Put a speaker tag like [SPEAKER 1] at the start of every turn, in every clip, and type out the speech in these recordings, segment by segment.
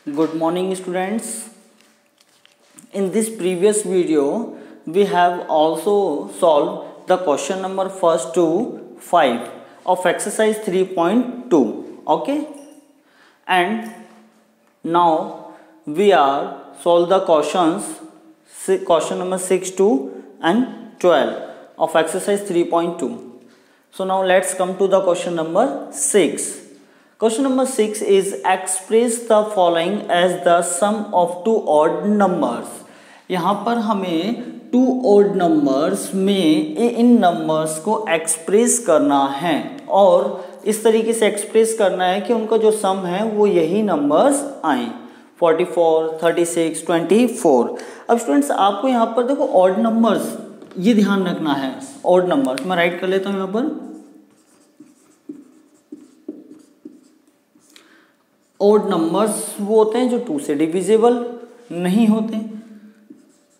[SPEAKER 1] Good morning, students. In this previous video, we have also solved the question number 1 to 5 of exercise 3.2. Okay, and now we are solve the question number 6 to and 12 of exercise 3.2. So now let's come to the question number 6. Question number 6 is express the following as the sum of two odd numbers. यहाँ पर हमें to odd numbers में इन numbers को express करना है और इस तरीके से एक्सप्रेस करना है कि उनका जो सम है वो यही numbers आए 44, 36, 24. अब स्टूडेंट्स आपको यहाँ पर देखो odd numbers ये ध्यान रखना है. odd numbers मैं राइट कर लेता हूँ यहाँ पर. odd numbers वो होते हैं जो 2 से डिविजिबल नहीं होते.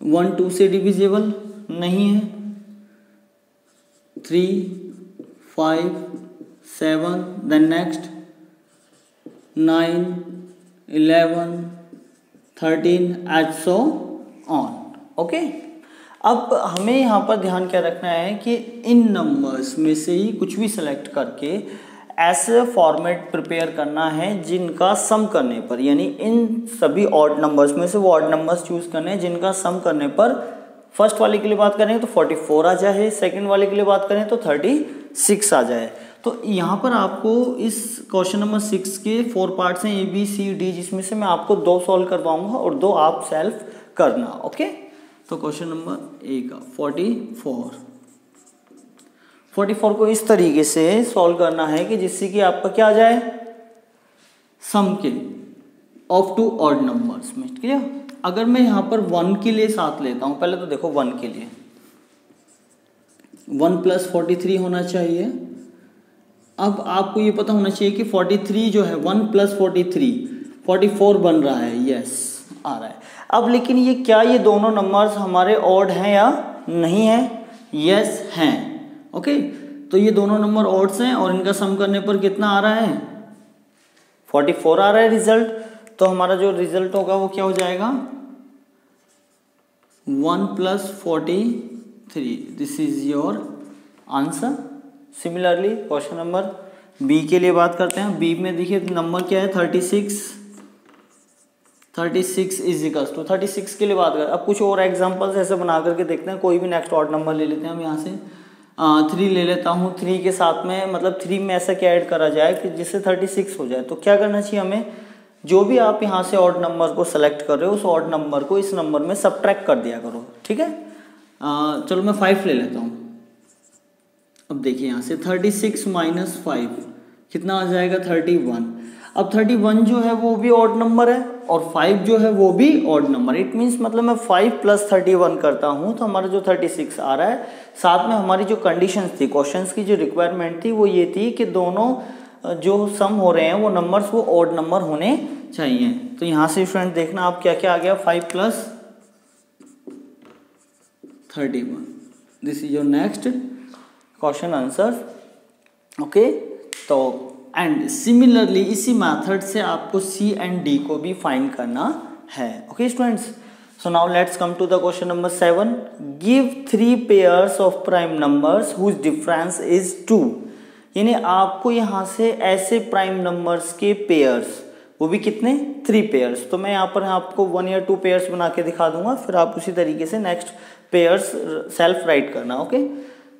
[SPEAKER 1] 1 2 से डिविजिबल नहीं है. 3 5 7 then next 9 11 13 and so on. Okay, अब हमें यहाँ पर ध्यान क्या रखना है कि इन नंबर्स में से ही कुछ भी सेलेक्ट करके ऐसे फॉर्मेट प्रिपेयर करना है जिनका सम करने पर, यानी इन सभी ऑड नंबर्स में से वो ऑड नंबर्स चूज करने हैं जिनका सम करने पर फर्स्ट वाले के लिए बात करें तो 44 आ जाए, सेकंड वाले के लिए बात करें तो 36 आ जाए. तो यहाँ पर आपको इस क्वेश्चन नंबर 6 के 4 पार्ट्स हैं A B C D, जिसमें से मैं आपको 2 सॉल्व करवाऊंगा और 2 आप सेल्फ करना. ओके, तो क्वेश्चन नंबर A का 44 को इस तरीके से सॉल्व करना है कि जिससे कि आपका क्या आ जाए सम के ऑफ टू ऑड नंबर्स में. क्लियर? अगर मैं यहाँ पर 1 के लिए साथ लेता हूँ, पहले तो देखो 1 के लिए 1 + 43 होना चाहिए. अब आपको ये पता होना चाहिए कि 43 जो है 1 + 43 44 बन रहा है. यस, आ रहा है. अब लेकिन ये क्या ये दोनों नंबर्स हमारे ऑड हैं या नहीं है? यस हैं. ओके, तो ये दोनों नंबर ऑड्स हैं और इनका सम करने पर कितना आ रहा है? 44 आ रहा है रिजल्ट. तो हमारा जो रिजल्ट होगा वो क्या हो जाएगा? 1 + 43. This is your answer. Similarly question number B के लिए बात करते हैं. बी में देखिए नंबर क्या है 36 इज इक्वल्स टू 36 के लिए बात करें. अब कुछ और एग्जांपल्स ऐसे बना करके देखते हैं. कोई भी नेक्स्ट ऑड नंबर ले लेते हैं. हम यहाँ से 3 ले लेता हूँ. 3 के साथ में मतलब 3 में ऐसा क्या ऐड करा जाए कि जिससे 36 हो जाए. तो क्या करना चाहिए हमें? जो भी आप यहाँ से ऑड नंबर को सेलेक्ट कर रहे हो उस ऑड नंबर को इस नंबर में सबट्रैक्ट कर दिया करो. ठीक है, चलो मैं 5 ले लेता हूँ. अब देखिए यहाँ से 36 - 5 कितना आ जाएगा? 31. अब 31 जो है वो भी ऑड नंबर है और 5 जो है वो भी ऑड नंबर. इट मीन्स मतलब मैं 5 + 31 करता हूँ तो हमारा जो 36 आ रहा है. साथ में हमारी जो कंडीशंस थी, क्वेश्चंस की जो रिक्वायरमेंट थी वो ये थी कि दोनों जो सम हो रहे हैं वो नंबर्स वो ऑड नंबर होने चाहिए. तो यहाँ से स्टूडेंट देखना आप क्या क्या आ गया. 5 + 31. This is your next question answer. Okay, तो एंड सिमिलरली इसी मेथड से आपको C एंड D को भी फाइंड करना है. Okay students, so now let's come to the question number 7. Give 3 pairs of prime numbers whose difference is 2. यानी आपको यहाँ से ऐसे प्राइम नंबर्स के पेयर्स, वो भी कितने? 3 पेयर्स. तो मैं यहाँ पर आपको 1 या 2 पेयर्स बना के दिखा दूंगा, फिर आप उसी तरीके से नेक्स्ट पेयर्स सेल्फ राइट करना. ओके,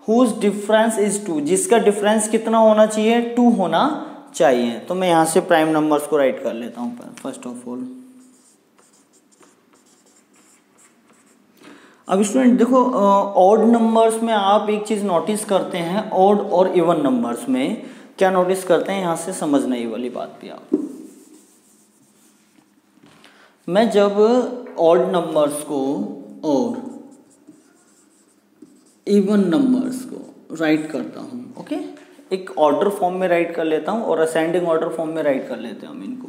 [SPEAKER 1] हुज डिफरेंस इज 2, जिसका डिफरेंस कितना होना चाहिए? 2 होना चाहिए. तो मैं यहाँ से प्राइम नंबर्स को राइट कर लेता हूँ फर्स्ट ऑफ ऑल. अब स्टूडेंट देखो ऑड नंबर्स में आप एक चीज नोटिस करते हैं, ऑड और इवन नंबर्स में क्या नोटिस करते हैं, यहाँ से समझना ये वाली बात भी आप. मैं जब ऑड नंबर्स को और इवन नंबर्स को राइट करता हूँ, ओके, एक ऑर्डर फॉर्म में राइट कर लेता हूँ और असेंडिंग ऑर्डर फॉर्म में राइट कर लेते हैं हम इनको.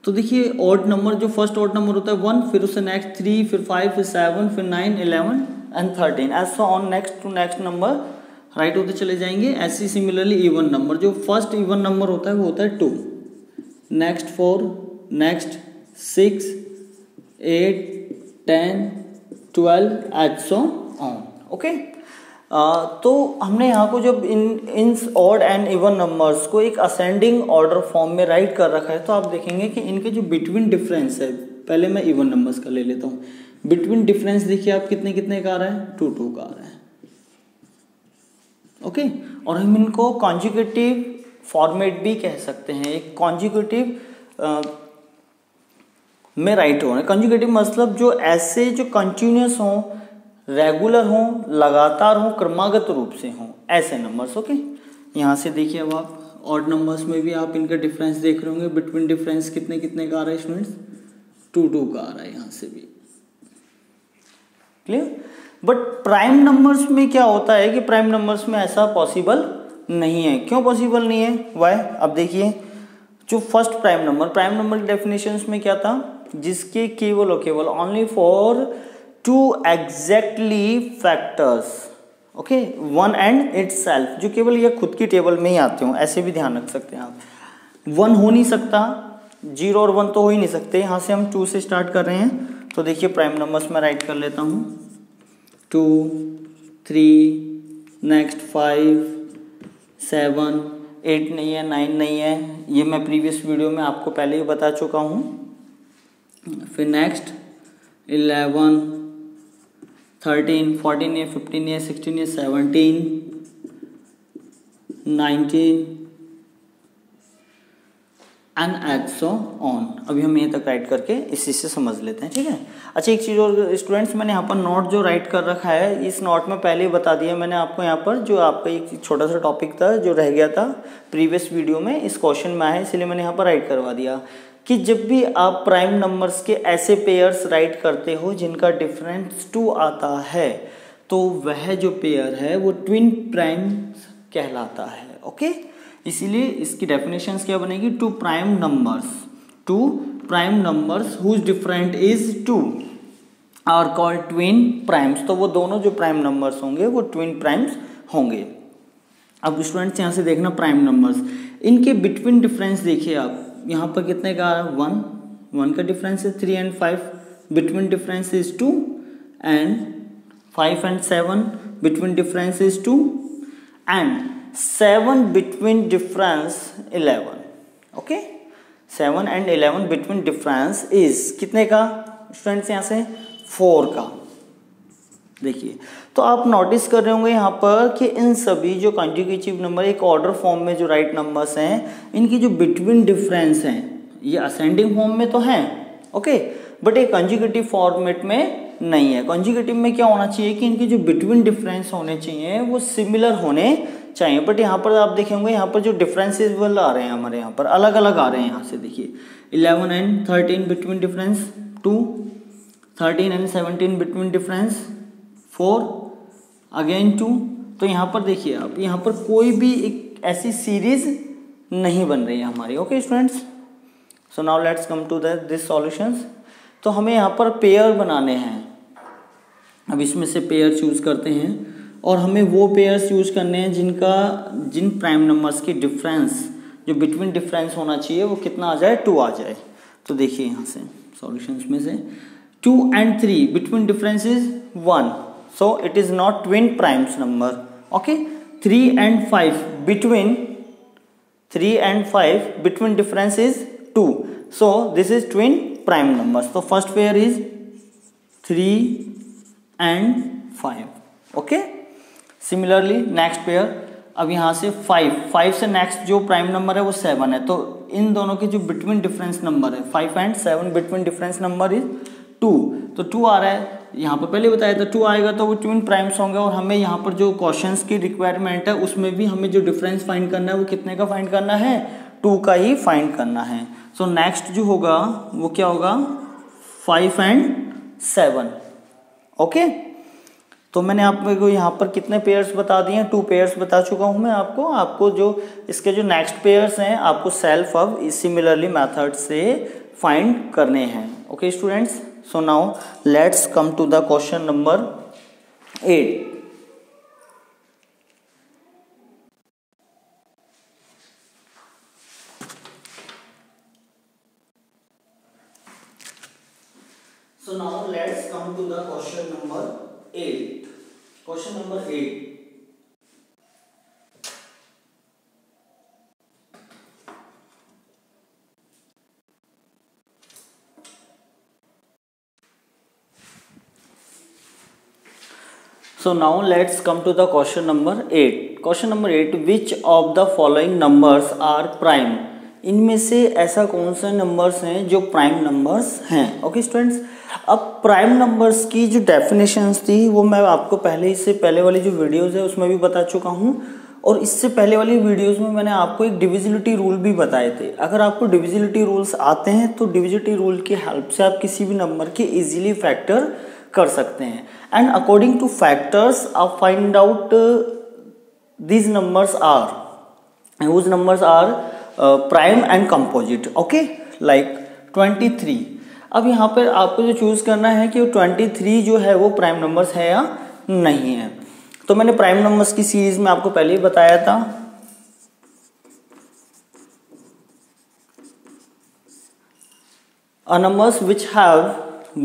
[SPEAKER 1] तो देखिए ऑड नंबर जो फर्स्ट ऑड नंबर होता है 1, फिर उससे नेक्स्ट 3, फिर 5, फिर 7, फिर 9, 11 and 13 as so on next to next number right होते चले जाएंगे. ऐसी सिमिलरली इवन नंबर जो फर्स्ट इवन नंबर होता है वो होता है 2, next 4, next 6, 8, 10, 12 and so on. Okay, तो हमने यहाँ को जब इन ऑड एंड इवन नंबर्स को एक असेंडिंग ऑर्डर फॉर्म में राइट कर रखा है, तो आप देखेंगे कि इनके जो बिटवीन डिफरेंस है, पहले मैं इवन नंबर्स का ले लेता हूँ। बिटवीन डिफरेंस देखिए आप कितने कितने का आ रहा है, 2 2 का आ रहा है। ओके, और हम इनको कॉन्जुगेटिव फॉर्मेट भी कह सकते हैं। एक कॉन्जुगेटिव में राइट हो रहे हैं। कॉन्जुगेटिव मतलब जो ऐसे जो कंटिन्यूस हों, रेगुलर हों, लगातार हों, क्रमागत रूप से हों, ऐसे नंबर्स। ओके, यहाँ से देखिए अब आप ऑड नंबर्स में भी आप इनका डिफरेंस देख रहे होंगे। बिटवीन डिफरेंस कितने कितने का आ रहा है स्टूडेंट्स, 2 2 का आ रहा है यहाँ से भी। क्लियर? बट प्राइम नंबर्स में क्या होता है कि प्राइम नंबर्स में ऐसा पॉसिबल नहीं है। क्यों पॉसिबल नहीं है, वाई? अब देखिए, जो फर्स्ट प्राइम नंबर की डेफिनेशंस में क्या था, जिसके केवल और केवल only for 2 exactly factors, okay, 1 and itself, जो केवल ये खुद की टेबल में ही आते हो, ऐसे भी ध्यान रख सकते हैं आप। 1 हो नहीं सकता, 0 और 1 तो हो ही नहीं सकते। यहाँ से हम 2 से स्टार्ट कर रहे हैं, तो देखिए प्राइम नंबर्स में राइट कर लेता हूँ, 2, 3, नेक्स्ट 5, 7, 8 नहीं है, 9 नहीं है, ये मैं प्रीवियस वीडियो में आपको पहले ही बता चुका हूँ। फिर नेक्स्ट 11, 13, 14 है, 15 है, 16 है, 17, 19 एंड एट सो ऑन। अभी हम यहीं तक राइट करके इसी से समझ लेते हैं, ठीक है। अच्छा, एक चीज़ और स्टूडेंट्स, मैंने यहाँ पर नोट जो राइट कर रखा है, इस नोट में पहले ही बता दिया मैंने आपको, यहाँ पर जो आपका एक छोटा सा टॉपिक था जो रह गया था प्रीवियस वीडियो में, इस क्वेश्चन में आया, इसलिए मैंने यहाँ पर राइट करवा दिया कि जब भी आप प्राइम नंबर्स के ऐसे पेयर्स राइट करते हो जिनका डिफरेंस 2 आता है, तो वह जो पेयर है वो ट्विन प्राइम्स कहलाता है। ओके, इसीलिए इसकी डेफिनेशंस क्या बनेगी, two prime numbers whose different is 2 are called twin primes. तो वो दोनों जो प्राइम नंबर्स होंगे वो ट्विन प्राइम्स होंगे। अब स्टूडेंट्स यहाँ से देखना प्राइम नंबर्स, इनके बिटवीन डिफरेंस देखिए आप, यहाँ पर कितने का 1 का डिफरेंस है, 3 and 5 between difference is 2 and 5 and 7 between difference is 2 and 7 between difference 11। Okay, 7 and 11 between difference is कितने का स्टूडेंट्स, यहाँ से 4 का। देखिए, तो आप नोटिस कर रहे होंगे यहाँ पर कि इन सभी जो कॉन्जुगेटिव नंबर एक ऑर्डर फॉर्म में जो राइट नंबर्स हैं, इनकी जो बिटवीन डिफरेंस हैं ये असेंडिंग फॉर्म में तो हैं, ओके, बट एक कॉन्जुगेटिव फॉर्मेट में नहीं है। कॉन्जुगेटिव में क्या होना चाहिए कि इनके जो बिटवीन डिफरेंस होने चाहिए वो सिमिलर होने चाहिए, बट यहाँ पर आप देखेंगे यहाँ पर जो डिफरेंसेस वो आ रहे हैं हमारे यहाँ पर अलग अलग आ रहे हैं। यहाँ से देखिए 11 and 13 between difference 2, 13 and 17 between difference 4 again 2। तो यहाँ पर देखिए आप, यहाँ पर कोई भी एक ऐसी सीरीज नहीं बन रही है हमारी। Okay students, so now let's come to this solutions. तो हमें यहाँ पर पेयर बनाने हैं। अब इसमें से पेयर चूज करते हैं और हमें वो पेयर्स चूज करने हैं जिन प्राइम नंबर्स की डिफरेंस जो बिटवीन डिफरेंस होना चाहिए वो कितना आ जाए, 2 आ जाए। तो देखिए यहाँ से सॉल्यूशंस में से 2 and 3 between difference is 1, so it is not twin primes number. Okay, 3 and 5 between difference is 2, so this is twin prime numbers. So first pair is 3 and 5. Okay, similarly next pair, अब यहाँ से 5 से next जो prime number है वो 7 है, तो इन दोनों के जो बिटवीन डिफरेंस नंबर है 5 and 7 between difference number is 2, तो 2 आ रहा है। यहाँ पर पहले बताया था 2 आएगा तो वो ट्विन प्राइम्स होंगे, और हमें यहाँ पर जो क्वेश्चंस की रिक्वायरमेंट है उसमें भी हमें जो डिफरेंस फाइंड करना है वो कितने का फाइंड करना है, 2 का ही फाइंड करना है। सो नेक्स्ट जो होगा वो क्या होगा, 5 and 7। ओके, तो मैंने आपको यहाँ पर कितने पेयर्स बता दिए हैं, 2 पेयर्स बता चुका हूँ मैं आपको जो इसके जो नेक्स्ट पेयर्स हैं आपको सेल्फ अब सिमिलरली मेथड से फाइंड करने हैं। Okay students, so now let's come to the question number 8. So now let's come to the question number 8. Question number 8. So now let's come to the question number 8. Question number 8. Which of the following numbers are prime? इनमें से ऐसा कौन सा numbers हैं जो prime numbers हैं? Okay students, अब prime numbers की जो डेफिनेशंस थी वो मैं आपको पहले, इससे पहले वाली जो वीडियोस है उसमें भी बता चुका हूँ, और इससे पहले वाली वीडियोस में मैंने आपको एक डिविजिबिलिटी रूल भी बताए थे। अगर आपको डिविजिबिलिटी रूल्स आते हैं तो डिविजिबिलिटी रूल की हेल्प से आप किसी भी नंबर के इजीली फैक्टर कर सकते हैं, एंड अकॉर्डिंग टू फैक्टर्स आप find out these numbers are, whose numbers are prime and composite. Okay, like 23। अब यहाँ पर आपको जो चूज करना है कि 23 जो है वो प्राइम नंबर्स है या नहीं है। तो मैंने प्राइम नंबर्स की सीरीज में आपको पहले ही बताया था, a numbers which have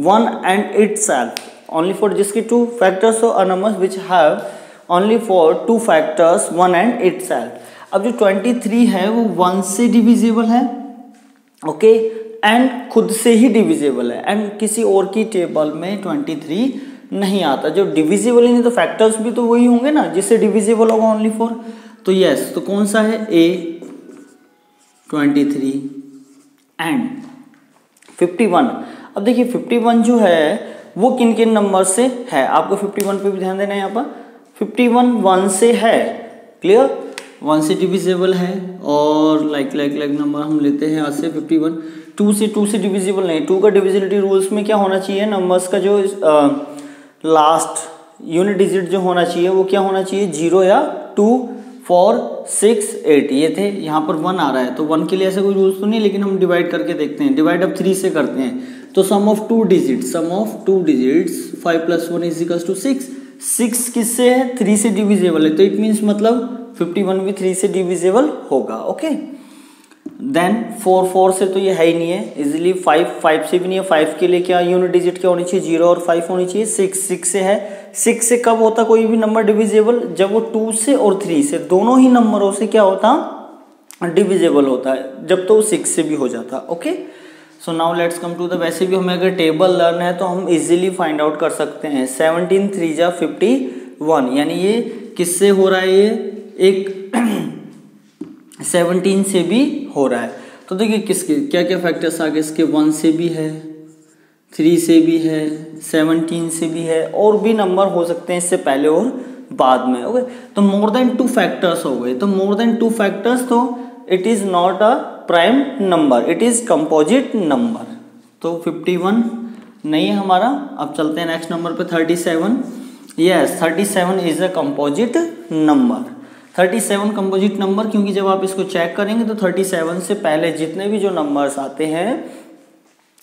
[SPEAKER 1] one and itself only for, जिसके टू फैक्टर्स हो, a numbers which have only for two factors one and itself। अब जो 23 है वो 1 से डिविजिबल है, ओके, एंड खुद से ही डिविजिबल है, एंड किसी और की टेबल में 23 नहीं आता। जो डिविजिबल ही नहीं तो फैक्टर्स भी तो वही होंगे ना जिससे डिविजिबल होगा ओनली फॉर। तो यस, तो कौन सा है? A 23 and 51। अब देखिए 51 जो है वो किन किन नंबर से है, आपको 51 पे भी ध्यान देना है। यहाँ पर 51 1 से है, क्लियर, 1 से डिविजिबल है, और लाइक नंबर हम लेते हैं आज से 51। 2 से डिविजिबल नहीं। 2 का डिविजिबिलिटी रूल्स में क्या होना चाहिए, नंबर्स का जो लास्ट यूनिट डिजिट जो होना चाहिए वो क्या होना चाहिए, 0 या 2, 4, 6, 8 ये थे। यहाँ पर 1 आ रहा है तो 1 के लिए ऐसा कोई रूल्स तो नहीं, लेकिन हम डिवाइड करके देखते हैं। डिवाइड अब 3 से करते हैं तो सम ऑफ टू डिजिट्स 5 + 1 = 6। 6 किससे है? 3 से डिविजिबल है, तो इट मीन्स मतलब 51 भी 3 से डिविजिबल होगा। ओके, देन 4 से तो ये है ही नहीं है इजिली। 5 से भी नहीं है। 5 के लिए क्या यूनिट डिजिट क्या होनी चाहिए, 0 और 5 होनी चाहिए। 6 से है। 6 से कब होता कोई भी नंबर डिविजिबल, जब वो 2 से और 3 से दोनों ही नंबरों से क्या होता, डिविजिबल होता है, जब तो वो 6 से भी हो जाता। Okay, so now let's come to the, वैसे भी हमें अगर टेबल लर्न है तो हम इजीली फाइंड आउट कर सकते हैं। 17 3 जा 51, यानी ये किससे हो रहा है, ये एक 17 से भी हो रहा है। तो देखिए किसके क्या क्या फैक्टर्स आ गए इसके, 1 से भी है, 3 से भी है, 17 से भी है, और भी नंबर हो सकते हैं इससे पहले और बाद में। ओके, तो मोर देन 2 फैक्टर्स हो गए। तो मोर देन 2 फैक्टर्स तो it is not a prime number, it is composite number. तो 51 नहीं है हमारा। अब चलते हैं नेक्स्ट नंबर पे 37। Yes, 37 is a composite number. 37 composite number, क्योंकि जब आप इसको चेक करेंगे तो 37 से पहले जितने भी जो नंबर्स आते हैं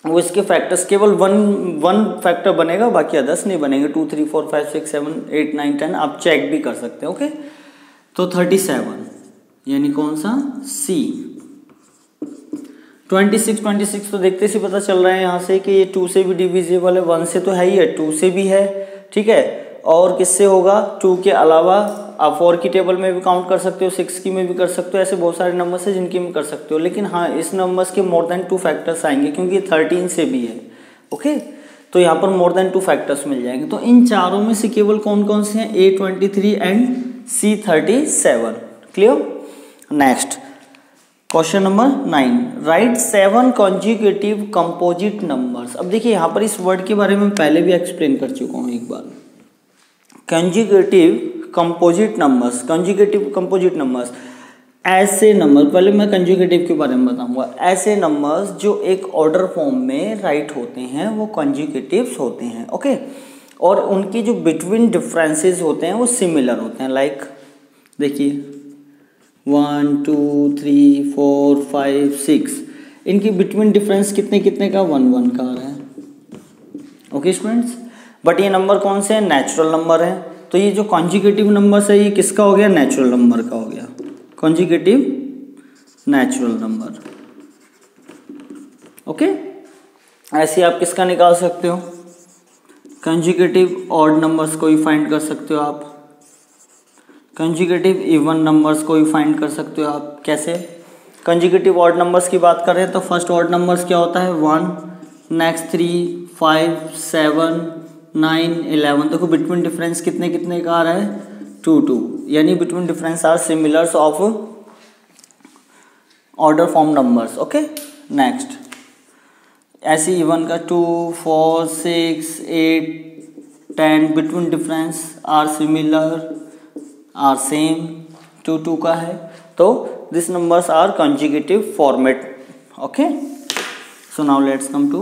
[SPEAKER 1] वो इसके फैक्टर्स केवल वन फैक्टर बनेगा, बाकी अदर्स नहीं बनेंगे। 2 3 4 5 6 7 8 9 10 आप चेक भी कर सकते हैं। ओके, तो 37 यानी कौन सा, सी। 26 तो देखते से पता चल रहा है यहाँ से कि ये 2 से भी डिविजिबल है, 1 से तो है ही है, 2 से भी है, ठीक है, और किससे होगा, 2 के अलावा आप 4 की टेबल में भी काउंट कर सकते हो, 6 की में भी कर सकते हो, ऐसे बहुत सारे नंबर्स हैं जिनकी में कर सकते हो। लेकिन हाँ, इस नंबर्स के मोर देन 2 फैक्टर्स आएंगे क्योंकि 13 से भी है। ओके, तो यहाँ पर मोर देन 2 फैक्टर्स मिल जाएंगे। तो इन चारों में से केवल कौन कौन से हैं, A23 and C37। Clear. Next question number 9, right 7 consecutive composite numbers. अब देखिए यहाँ पर इस वर्ड के बारे में पहले भी एक्सप्लेन कर चुका हूँ एक बार। Consecutive composite numbers, consecutive composite numbers ऐसे नंबर, पहले मैं कंजिक्यूटिव के बारे में बताऊंगा। ऐसे नंबर्स जो एक ऑर्डर फॉर्म में राइट होते हैं वो कंजिक्यूटिव्स होते हैं। ओके, और उनकी जो बिटवीन डिफरेंसेस होते हैं वो सिमिलर होते हैं। लाइक देखिए 1 2 3 4 5 6, इनकी बिटवीन डिफरेंस कितने कितने का, 1 1 का आ रहा है। ओके स्टूडेंट्स, बट ये नंबर कौन से हैं, नेचुरल नंबर है। तो ये जो कॉन्जिक्यूटिव नंबर्स है ये किसका हो गया, नेचुरल नंबर का हो गया, कॉन्जिक्यूटिव नेचुरल नंबर। ओके, ऐसे आप किसका निकाल सकते हो, कंजुगेटिव ऑड नंबर्स को ही फाइंड कर सकते हो आप, कंजुगेटिव इवन नंबर्स को ही फाइंड कर सकते हो आप। कैसे, कंजुगेटिव ऑड नंबर्स की बात करें तो फर्स्ट ऑड नंबर्स क्या होता है 1, नेक्स्ट 3, 5, 7, 9, 11। देखो बिटवीन डिफरेंस कितने कितने का आ रहा है 2, 2, यानी between difference are similars of order form numbers. Okay, next ऐसे इवन का 2, 4, 6, 8, 10 between difference are similar are same, 2, 2 का है, तो this numbers are consecutive format. Okay, so now let's come to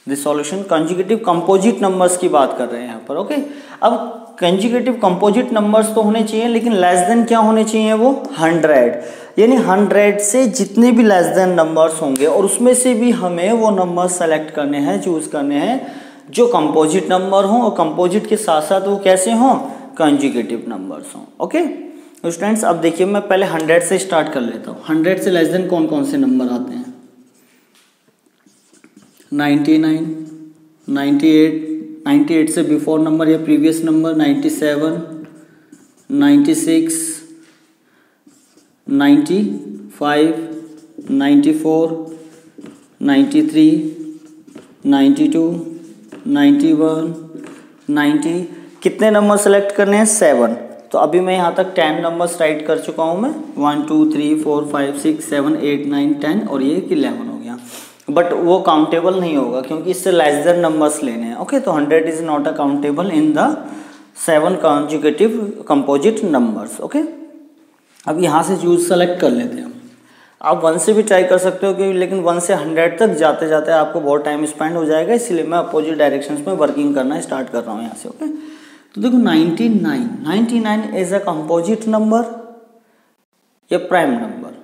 [SPEAKER 1] this solution. Consecutive composite numbers की बात कर रहे हैं यहाँ पर। ओके, अब कंजुगेटिव कंपोजिट नंबर्स तो होने चाहिए, लेकिन लेस देन क्या होने चाहिए वो 100, यानी 100 से जितने भी लेस देन नंबर्स होंगे और उसमें से भी हमें वो नंबर सेलेक्ट करने हैं, चूज करने हैं जो कंपोजिट नंबर हों, और कंपोजिट के साथ साथ वो कैसे हों, कंजुगेटिव नंबर्स हों। ओके स्टूडेंट्स, अब देखिए मैं पहले 100 से स्टार्ट कर लेता हूँ। 100 से लेस देन कौन कौन से नंबर आते हैं, 99, 98, 98 से बिफोर नंबर या प्रीवियस नंबर 97, 96, 95, 94, 93, 92, 91, 90। कितने नंबर सेलेक्ट करने हैं 7। तो अभी मैं यहाँ तक 10 नंबर्स राइट कर चुका हूँ मैं, 1 2 3 4 5 6 7 8 9 10 और ये 11 हो गया, बट वो काउंटेबल नहीं होगा क्योंकि इससे लेस देन नंबर्स लेने हैं। ओके, तो 100 is not a countable in the 7 conjugative composite numbers. Okay, अब यहाँ से चूज सेलेक्ट कर लेते हैं। आप 1 से भी ट्राई कर सकते हो क्योंकि, लेकिन 1 से 100 तक जाते जाते आपको बहुत टाइम स्पेंड हो जाएगा, इसलिए मैं अपोजिट डायरेक्शंस में वर्किंग करना स्टार्ट कर रहा हूँ यहाँ से। ओके, तो देखो 99 इज अ कंपोजिट नंबर या प्राइम नंबर।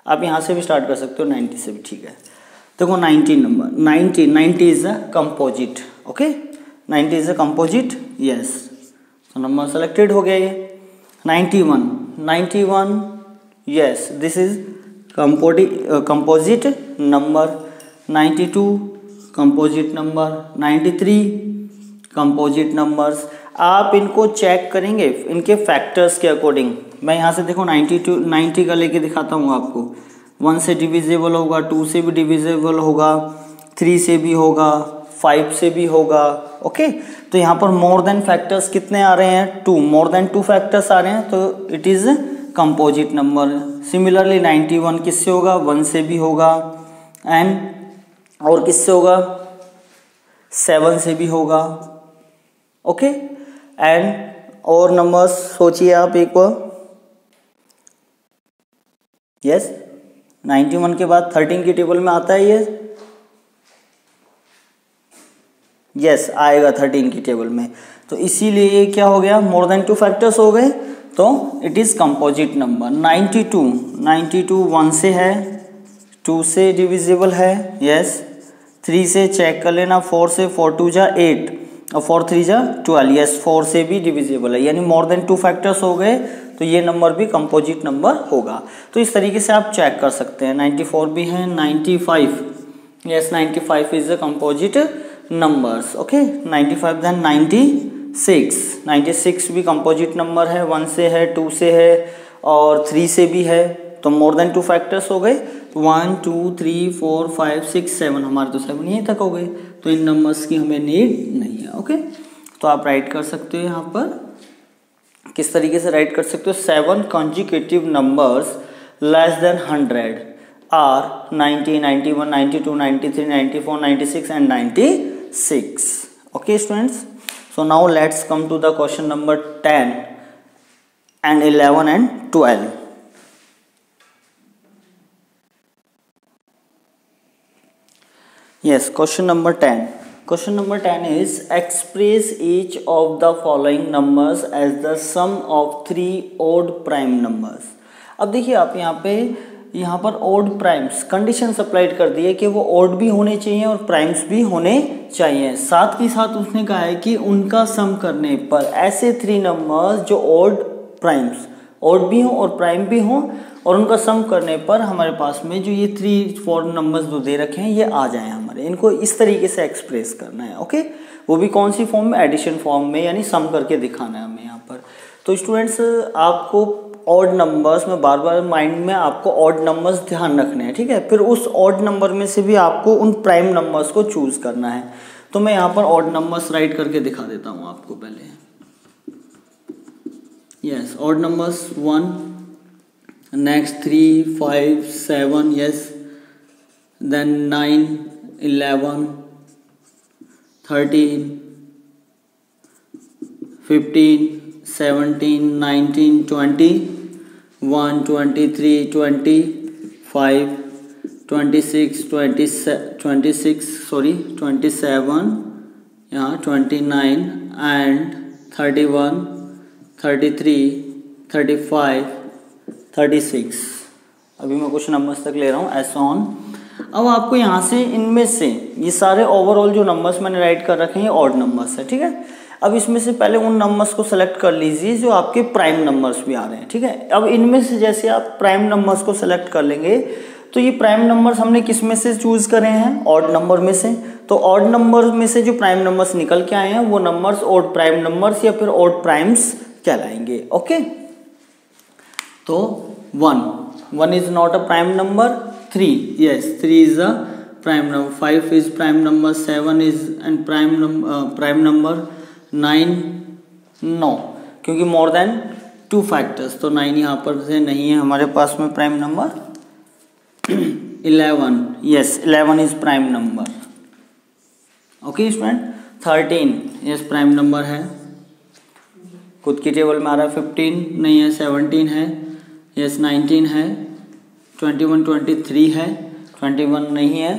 [SPEAKER 1] आप यहाँ से भी स्टार्ट कर सकते हो, 90 से भी ठीक है। देखो 90 number, 90 is a composite. Okay, 90 is a composite, yes, तो नंबर सेलेक्टेड हो गया ये। 91, yes, this is composite number. 92 composite number, 93 composite numbers. आप इनको चेक करेंगे इनके फैक्टर्स के अकॉर्डिंग। मैं यहाँ से देखो 90 का लेके दिखाता हूँ आपको। 1 से डिविजिबल होगा, 2 से भी डिविजिबल होगा, 3 से भी होगा, 5 से भी होगा। ओके, तो यहाँ पर मोर देन फैक्टर्स कितने आ रहे हैं 2, मोर देन 2 फैक्टर्स आ रहे हैं, तो it is composite number. Similarly 91 किससे होगा, 1 से भी होगा, एंड और किससे होगा 7 से भी होगा। ओके, एंड और नंबर्स सोचिए आप एक बार। यस, 91 के बाद 13 की टेबल में आता है ये, यस आएगा 13 की टेबल में। तो इसीलिए क्या हो गया, मोर देन 2 फैक्टर्स हो गए, तो इट इज कंपोजिट नंबर। 92 1 से है, 2 से डिविजिबल है, यस, 3 से चेक कर लेना, 4 से, 4 2 जा 8 और 4 3 जा 12, यस 4 से भी डिविजिबल है, यानी मोर देन 2 फैक्टर्स हो गए, तो ये नंबर भी कंपोजिट नंबर होगा। तो इस तरीके से आप चेक कर सकते हैं। 94 भी है, 95, yes 95 is a composite numbers. Okay, 95 then 96 भी कंपोजिट नंबर है, 1 से है, 2 से है और 3 से भी है, तो मोर देन 2 फैक्टर्स हो गए। 1 2 3 4 5 6 7, हमारे तो 7 यहीं तक हो गए, तो इन नंबर्स की हमें नीड नहीं है। ओके, तो आप राइट कर सकते हो यहाँ पर, किस तरीके से राइट कर सकते हो, 7 consecutive numbers less than 100 are 90, 91, 92, 93, 94, 96 and 96. Okay students, so now let's come to the question number 10 and 11 and 12. Yes, question number 10. Question number 10 is express each of the following numbers as the sum of 3 odd prime numbers. अब देखिए आप यहाँ पर odd primes condition applied कर दी है कि वो odd भी होने चाहिए और प्राइम्स भी होने चाहिए। साथ ही साथ उसने कहा है कि उनका सम करने पर ऐसे 3 नंबर्स जो ओड प्राइम्स ऑड भी हो और प्राइम भी हो, और उनका सम करने पर हमारे पास में जो ये 3-4 नंबर्स जो दे रखे हैं ये आ जाए हमारे, इनको इस तरीके से एक्सप्रेस करना है। ओके, वो भी कौन सी फॉर्म में, एडिशन फॉर्म में, यानी सम करके दिखाना है हमें यहाँ पर। तो स्टूडेंट्स आपको ऑड नंबर्स में बार बार माइंड में आपको ऑड नंबर्स ध्यान रखने हैं, ठीक है। फिर उस ऑड नंबर में से भी आपको उन प्राइम नंबर्स को चूज करना है। तो मैं यहाँ पर ऑड नंबर्स राइट करके दिखा देता हूँ आपको पहले। Yes, odd numbers 1, next 3, 5, 7, yes, then 9, 11, 13, 15, 17, 19, 20, 1, 23, 25, 26, 27, यहाँ 29 एंड 31, 33, 35, 36। अभी मैं कुछ नंबर्स तक ले रहा हूँ एस ऑन। अब आपको यहाँ से इनमें से ये सारे ओवरऑल जो नंबर्स मैंने राइट कर रखे हैं ये ऑड नंबर्स है, ठीक है। अब इसमें से पहले उन नंबर्स को सेलेक्ट कर लीजिए जो आपके प्राइम नंबर्स भी आ रहे हैं, ठीक है। अब इनमें से जैसे आप प्राइम नंबर्स को सेलेक्ट कर लेंगे तो ये प्राइम नंबर्स हमने किस में से चूज करे हैं, ऑड नंबर में से। तो ऑड नंबर में से जो प्राइम नंबर्स निकल के आए हैं वो नंबर्स ऑड प्राइम नंबर्स या फिर ऑड प्राइम्स कहलाएंगे। ओके, तो 1 is not a prime number, 3 yes 3 is a prime number, 5 is prime number, 7 is and prime number, 9 no, क्योंकि मोर देन 2 फैक्टर्स, तो 9 यहाँ पर से नहीं है हमारे पास में prime number. 11 yes 11 is prime number. Okay student, 13 yes prime number है, खुद की टेबल में आ रहा है। 15 नहीं है, 17 है, yes 19 है, 21 23 है, 21 नहीं है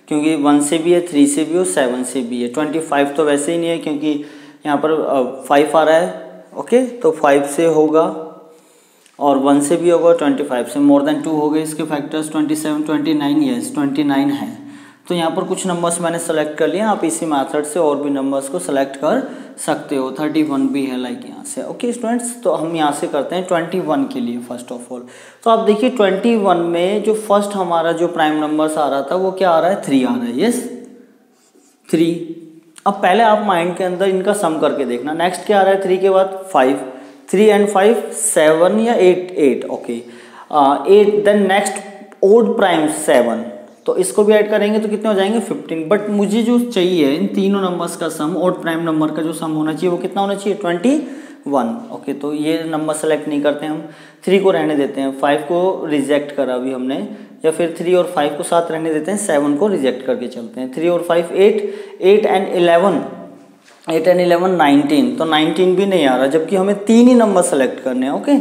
[SPEAKER 1] क्योंकि 1 से भी है, 3 से भी और 7 से भी है। 25 तो वैसे ही नहीं है क्योंकि यहाँ पर 5 आ रहा है। ओके, तो 5 से होगा और 1 से भी होगा, 25 से मोर देन 2 हो गए इसके फैक्टर्स। 27 29 यस 29 है। तो यहाँ पर कुछ नंबर्स मैंने सेलेक्ट कर लिए, आप इसी मेथड से और भी नंबर्स को सेलेक्ट कर सकते हो। 31 भी है लाइक यहाँ से। ओके स्टूडेंट्स, तो हम यहाँ से करते हैं 21 के लिए फर्स्ट ऑफ ऑल। तो आप देखिए 21 में जो फर्स्ट हमारा जो प्राइम नंबर्स आ रहा था वो क्या आ रहा है, 3 आ रहा है। यस 3। अब पहले आप माइंड के अंदर इनका सम करके देखना। नेक्स्ट क्या आ रहा है 3 के बाद, 5। 3 and 5 7 या 8 okay 8। Then next odd prime 7, तो इसको भी ऐड करेंगे तो कितने हो जाएंगे 15। बट मुझे जो चाहिए इन तीनों नंबर्स का सम, ओड प्राइम नंबर का जो सम होना चाहिए वो कितना होना चाहिए 21। ओके, तो ये नंबर सेलेक्ट नहीं करते हम, 3 को रहने देते हैं, 5 को रिजेक्ट करा अभी हमने, या फिर 3 और 5 को साथ रहने देते हैं, 7 को रिजेक्ट करके चलते हैं। 3 और 5 8, 8 and 11 19, तो 19 भी नहीं आ रहा जबकि हमें 3 ही नंबर सेलेक्ट करने हैं। ओके,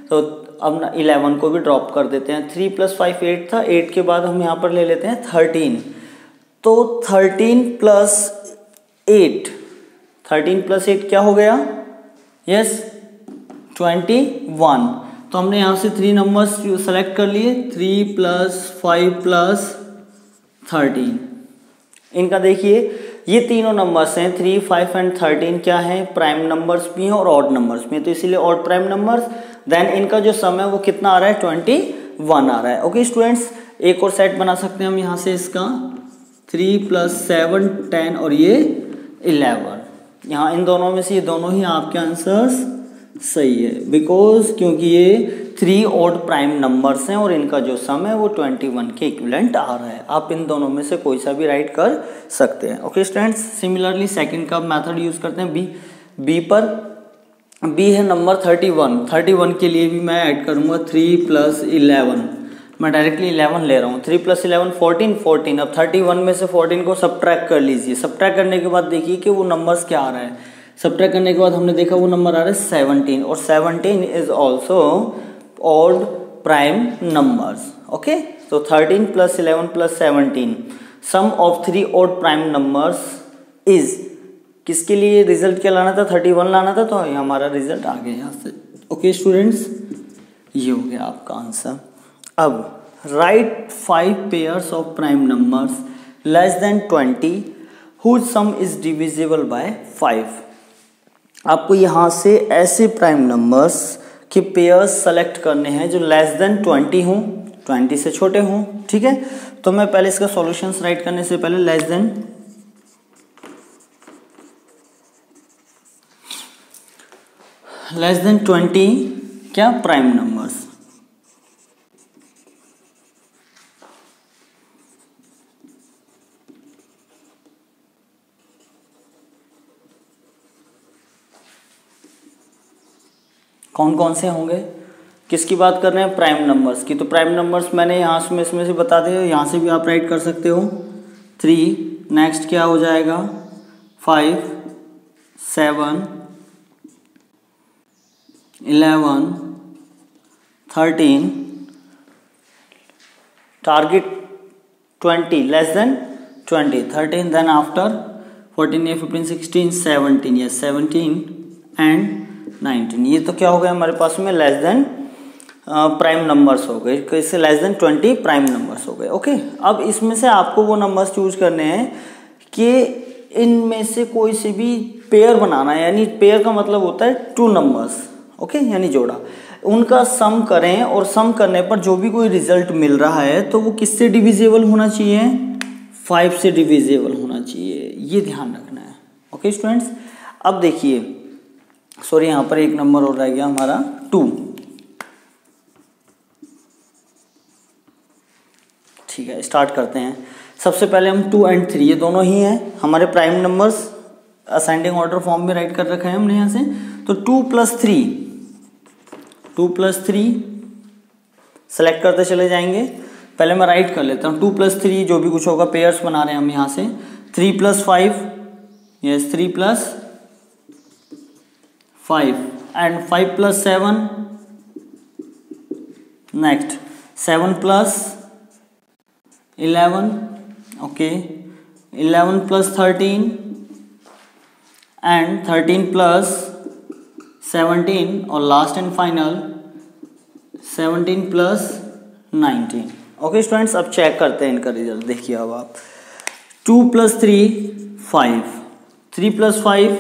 [SPEAKER 1] तो अब 11 को भी ड्रॉप कर देते हैं। 3 + 5 8 था, 8 के बाद हम यहाँ पर ले लेते हैं 13। तो 13 + 8 क्या हो गया, यस 21। तो हमने यहाँ से 3 नंबर्स सेलेक्ट कर लिए, 3 + 5 + 13। इनका देखिए ये तीनों नंबर्स हैं 3, 5 and 13 क्या है, प्राइम नंबर्स भी हैं और ऑड नंबर्स भी हैं, तो इसीलिए ऑड प्राइम नंबर्स। देन इनका जो सम है वो कितना आ रहा है 21 आ रहा है। ओके स्टूडेंट्स, एक और सेट बना सकते हैं हम यहाँ से इसका, 3 + 7 10 और ये 11। यहाँ इन दोनों में से ये दोनों ही आपके आंसर्स सही है, बिकॉज क्योंकि ये 3 ऑड प्राइम नंबर्स हैं और इनका जो सम है वो 21 के इक्विवेलेंट आ रहा है। आप इन दोनों में से कोई सा भी राइट कर सकते हैं। ओके स्टूडेंट्स, सिमिलरली सेकंड का मेथड यूज करते हैं बी पर। बी है नंबर 31 के लिए भी मैं ऐड करूंगा 3 + 11। मैं डायरेक्टली 11 ले रहा हूँ। 3 + 11 14। अब 31 में से 14 को सब्ट्रैक्ट कर लीजिए। सब्ट्रैक्ट करने के बाद देखिए कि वो नंबर्स क्या आ रहा है। सब्ट्रैक्ट करने के बाद हमने देखा वो नंबर आ रहा है 17, और 17 is also odd prime numbers. Okay, तो 13 + 11 + 17 sum of 3 odd prime numbers is, किसके लिए रिजल्ट क्या लाना था, 31 लाना था, तो ये हमारा रिजल्ट आ गया यहाँ से। ओके स्टूडेंट्स, ये हो गया आपका आंसर। अब write 5 pairs of prime numbers less than 20 whose sum is divisible by 5। आपको यहाँ से ऐसे प्राइम नंबर्स कि पेयर्स सेलेक्ट करने हैं जो लेस देन 20 हों, 20 से छोटे हों, ठीक है। तो मैं पहले इसका सॉल्यूशंस राइट करने से पहले लेस देन 20 क्या प्राइम नंबर्स, कौन कौन से होंगे, किसकी बात कर रहे हैं, प्राइम नंबर्स की। तो प्राइम नंबर्स मैंने यहाँ से इसमें से बता दिया, यहाँ से भी आप राइट कर सकते हो 3, नेक्स्ट क्या हो जाएगा 5, 7, 11, 13, target 20 less than 20, 13, then after 14, 15, 16, 17, yes 17 and 19। ये तो क्या हो गया हमारे पास में लेस देन प्राइम नंबर्स हो गए, इससे लेस देन 20 प्राइम नंबर्स हो गए। ओके, अब इसमें से आपको वो नंबर्स चूज करने हैं कि इनमें से कोई से भी पेयर बनाना है, यानी पेयर का मतलब होता है 2 नंबर्स, ओके, यानी जोड़ा, उनका सम करें और सम करने पर जो भी कोई रिजल्ट मिल रहा है तो वो किससे डिविजिबल होना चाहिए, 5 से डिविजिबल होना चाहिए, ये ध्यान रखना है। ओके स्टूडेंट्स, अब देखिए, सॉरी यहाँ पर एक नंबर और रह गया हमारा 2, ठीक है, स्टार्ट करते हैं। सबसे पहले हम 2 और 3 ये दोनों ही हैं हमारे prime numbers, ascending order form में राइट कर रखा है हमने यहाँ से। तो 2 + 3 सेलेक्ट करते चले जाएंगे। पहले मैं राइट कर लेता हूँ 2 + 3 जो भी कुछ होगा, पेयर्स बना रहे हैं हम यहाँ से। 3 + 5, yes 3 + 5 and 5 + 7, next 7 + 11, okay, 11 + 13 and 13 + 17 और last and final 17 + 19। Okay students, अब चेक करते हैं इनका रिजल्ट। देखिए अब आप 2 + 3 5, 3 + 5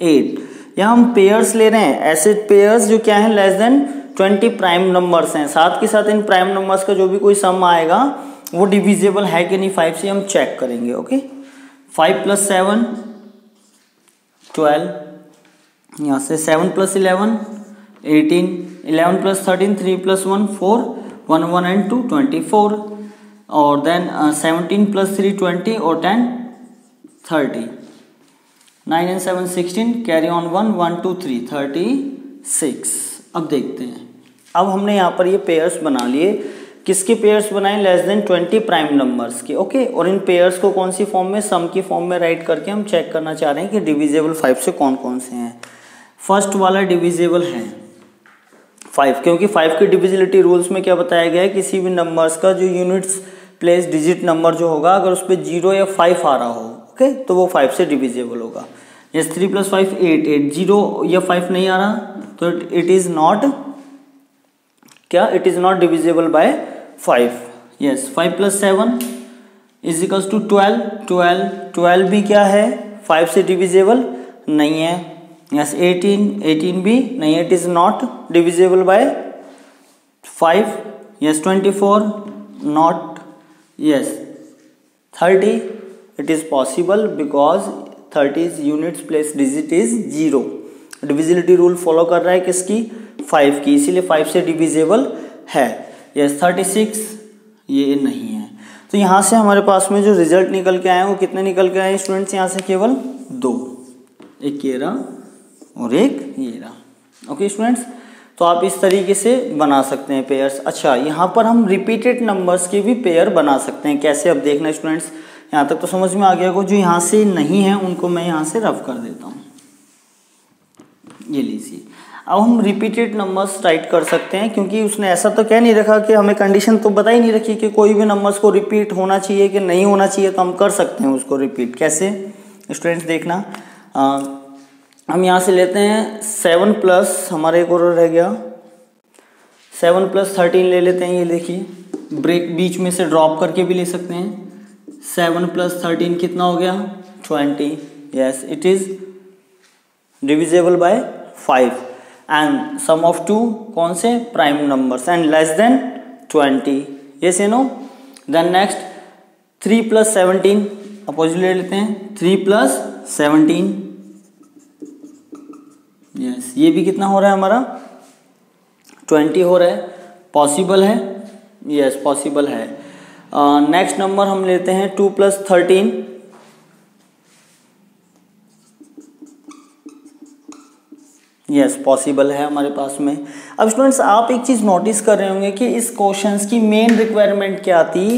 [SPEAKER 1] 8। यहाँ हम पेयर्स ले रहे हैं, ऐसे पेयर्स जो क्या है लेस देन 20 प्राइम नंबर्स हैं। साथ के साथ इन प्राइम नंबर्स का जो भी कोई सम आएगा वो डिविजिबल है कि नहीं 5 से, हम चेक करेंगे। ओके, 5 + 7 12, यहाँ से 7 + 11 18, 11 + 13 3 + 1 4, 1 1 and 2 24, और देन 17 + 3 20 और 10 30, 9 and 7 16, कैरी ऑन 1 1 2 3 36। अब देखते हैं, अब हमने यहाँ पर ये पेयर्स बना लिए, किसके पेयर्स बनाए, लेस देन 20 प्राइम नंबर्स के। ओके, और इन पेयर्स को कौन सी फॉर्म में, सम की फॉर्म में राइट करके हम चेक करना चाह रहे हैं कि डिविजिबल 5 से कौन कौन से हैं। फर्स्ट वाला डिविजिबल है 5, क्योंकि 5 के डिविजिबिलिटी रूल्स में क्या बताया गया है, किसी भी नंबर्स का जो यूनिट्स प्लेस डिजिट नंबर जो होगा, अगर उस पर 0 या 5 आ रहा हो, ओके, तो वो 5 से डिविजिबल होगा। यस 3 + 5 8, 8 0 या 5 नहीं आ रहा तो इट इज नॉट क्या, it is not divisible by 5। Yes 5 + 7 = 12, 12 भी क्या है 5 से डिविजिबल नहीं है। यस 18 भी नहीं है, it is not divisible by 5। Yes 24 not, yes 30 it is possible because 30 units place digit is 0। Divisibility rule follow कर रहा है किसकी, 5 की, इसीलिए 5 से डिविजिबल है। यस 36 ये नहीं है। तो यहाँ से हमारे पास में जो रिजल्ट निकल के आए हैं वो कितने निकल के आए हैं स्टूडेंट्स, यहाँ से केवल 2, एक ये रहा और एक ये रहा। ओके स्टूडेंट्स, तो आप इस तरीके से बना सकते हैं पेयर्स। अच्छा, यहाँ पर हम रिपीटेड नंबर्स के भी पेयर बना सकते हैं, कैसे अब देखना स्टूडेंट्स, यहाँ तक तो समझ में आ गया को, जो यहाँ से नहीं है उनको मैं यहाँ से रफ कर देता हूँ। ये लीजिए, अब हम रिपीटेड नंबर्स राइट कर सकते हैं, क्योंकि उसने ऐसा तो कह नहीं रखा कि हमें कंडीशन तो बता ही नहीं रखी कि कोई भी नंबर्स को रिपीट होना चाहिए कि नहीं होना चाहिए, तो हम कर सकते हैं उसको रिपीट। कैसे स्टूडेंट्स देखना, हम यहाँ से लेते हैं 7 प्लस, हमारा एक और रह गया 7 + 13 ले लेते हैं। ये देखिए, ब्रेक बीच में से ड्रॉप करके भी ले सकते हैं। 7 + 13 कितना हो गया 20। Yes it is divisible by 5। And sum of two कौन से prime numbers and less than 20, yes या नो। देन नेक्स्ट 3 + 17 अपोजिट ले लेते हैं, 3 + 17, यस ये भी कितना हो रहा है हमारा 20 हो रहा है, पॉसिबल है, यस पॉसिबल है। नेक्स्ट नंबर हम लेते हैं 2 + 13, यस पॉसिबल है हमारे पास में। अब स्टूडेंट्स आप एक चीज़ नोटिस कर रहे होंगे कि इस क्वेश्चंस की मेन रिक्वायरमेंट क्या थी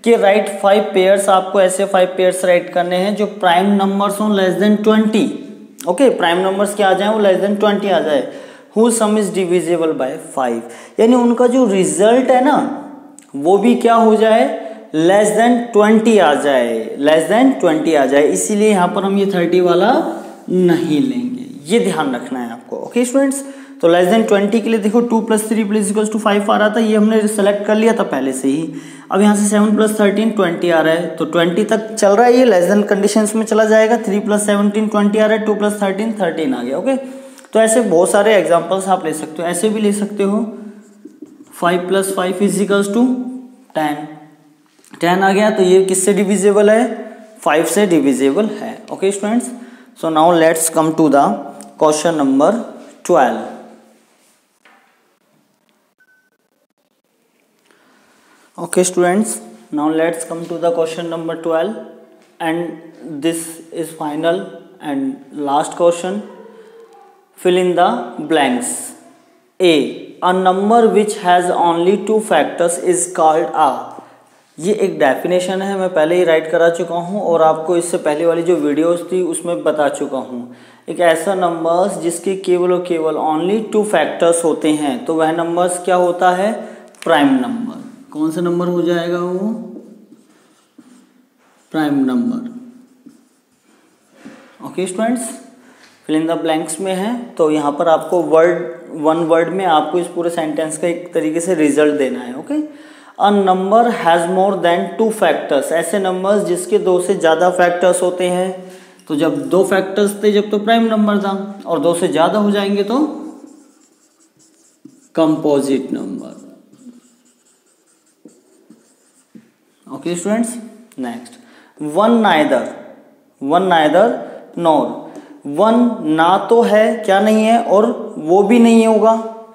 [SPEAKER 1] कि राइट 5 पेयर्स, आपको ऐसे 5 पेयर्स राइट करने हैं जो प्राइम नंबर्स हों less than 20, okay prime numbers क्या आ जाए वो लेस देन 20 आ जाए, who some is divisible by 5, यानी उनका जो रिजल्ट है ना वो भी क्या हो जाए लेस देन 20 आ जाए, लेस देन 20 आ जाए, इसीलिए यहाँ पर हम ये 30 वाला नहीं लेंगे, ये ध्यान रखना है आपको, ओके स्टूडेंट्स। तो लेस देन 20 के लिए देखो 2 + 3 = 5 आ रहा था, ये हमने सेलेक्ट कर लिया था पहले से ही। अब यहाँ से 7 + 13 20 आ रहा है, तो 20 तक चल रहा है, ये लेस देन कंडीशंस में चला जाएगा। 3 + 17 20 आ रहा है, 2 + 13 13 आ गया, ओके। तो ऐसे बहुत सारे एग्जाम्पल्स आप ले सकते हो, ऐसे भी ले सकते हो 5 + 5 = 10, 10 आ गया, तो ये किससे डिविजिबल है 5 से डिविजिबल है, okay students. So now let's come to the question number 12। Okay students, now let's come to the question number 12 and this is final and last question. Fill in the blanks. A number which has only 2 factors is called a, ये एक definition है, मैं पहले ही right करा चुका हूँ और आपको इससे पहले वाली जो वीडियोस थी उसमें बता चुका हूँ। एक ऐसा नंबर्स जिसके केवल और केवल ओनली 2 फैक्टर्स होते हैं, तो वह नंबर्स क्या होता है प्राइम नंबर। कौन सा नंबर हो जाएगा वो prime number, okay students. Fill in the blanks में है, तो यहाँ पर आपको वन वर्ड में आपको इस पूरे सेंटेंस का एक तरीके से रिजल्ट देना है, okay. A number has more than 2 factors, ऐसे नंबर्स जिसके 2 से ज़्यादा फैक्टर्स होते हैं, तो जब 2 फैक्टर्स थे जब तो प्राइम नंबर था, और 2 से ज़्यादा हो जाएंगे तो composite number, okay students. Next one neither nor, one ना तो है क्या नहीं है और वो भी नहीं होगा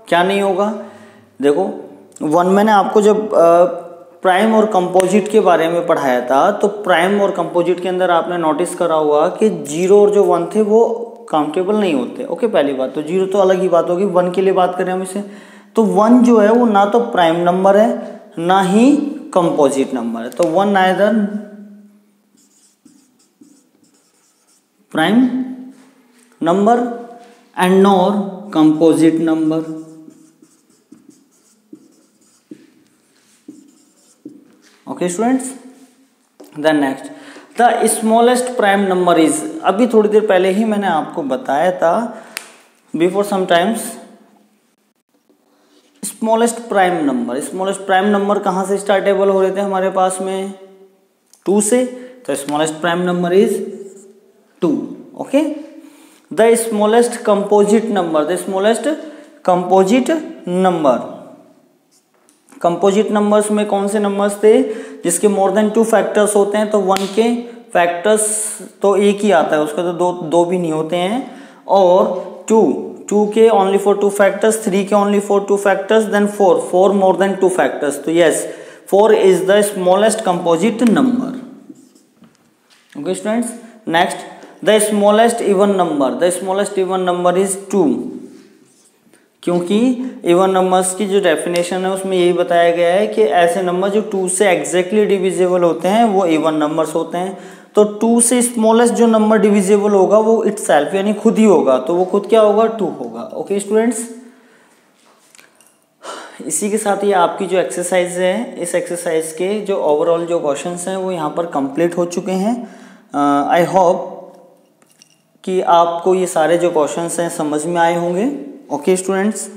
[SPEAKER 1] क्या नहीं होगा। देखो वन मैंने आपको जब प्राइम और कंपोजिट के बारे में पढ़ाया था, तो प्राइम और कंपोजिट के अंदर आपने नोटिस करा हुआ कि 0 और जो 1 थे वो काउंटेबल नहीं होते, ओके। पहली बात तो 0 तो अलग ही बात होगी, 1 के लिए बात करें हम इसे, तो 1 जो है वो ना तो प्राइम नंबर है ना ही कंपोजिट नंबर है, तो one neither prime number and nor composite number, okay students. Then next the smallest prime number is, अभी थोड़ी देर पहले ही मैंने आपको बताया था before some times, smallest prime number कहाँ से स्टार्टेबल हो रहे थे हमारे पास में 2 से, तो smallest prime number is 2, okay. The smallest composite number, composite numbers में कौन से नंबर्स थे जिसके मोर देन 2 फैक्टर्स होते हैं, तो 1 के फैक्टर्स तो एक ही आता है, उसका तो दो भी नहीं होते हैं, और 2 के ओनली फॉर 2 फैक्टर्स, 3 के only for 2 factors, then 4 more than 2 factors, तो yes 4 is the smallest composite number, okay students. Next the smallest even number is 2, क्योंकि इवन नंबर्स की जो डेफिनेशन है उसमें यही बताया गया है कि ऐसे नंबर जो 2 से एग्जैक्टली डिविजिबल होते हैं वो इवन नंबर्स होते हैं, तो 2 से स्मॉलेस्ट जो नंबर डिविजिबल होगा वो इटसेल्फ यानी खुद ही होगा, तो वो खुद क्या होगा 2 होगा, ओके स्टूडेंट्स। इसी के साथ ये आपकी जो एक्सरसाइज है, इस एक्सरसाइज के जो ओवरऑल जो क्वेश्चंस हैं वो यहाँ पर कंप्लीट हो चुके हैं। आई होप कि आपको ये सारे जो क्वेश्चंस हैं समझ में आए होंगे, ओके स्टूडेंट्स।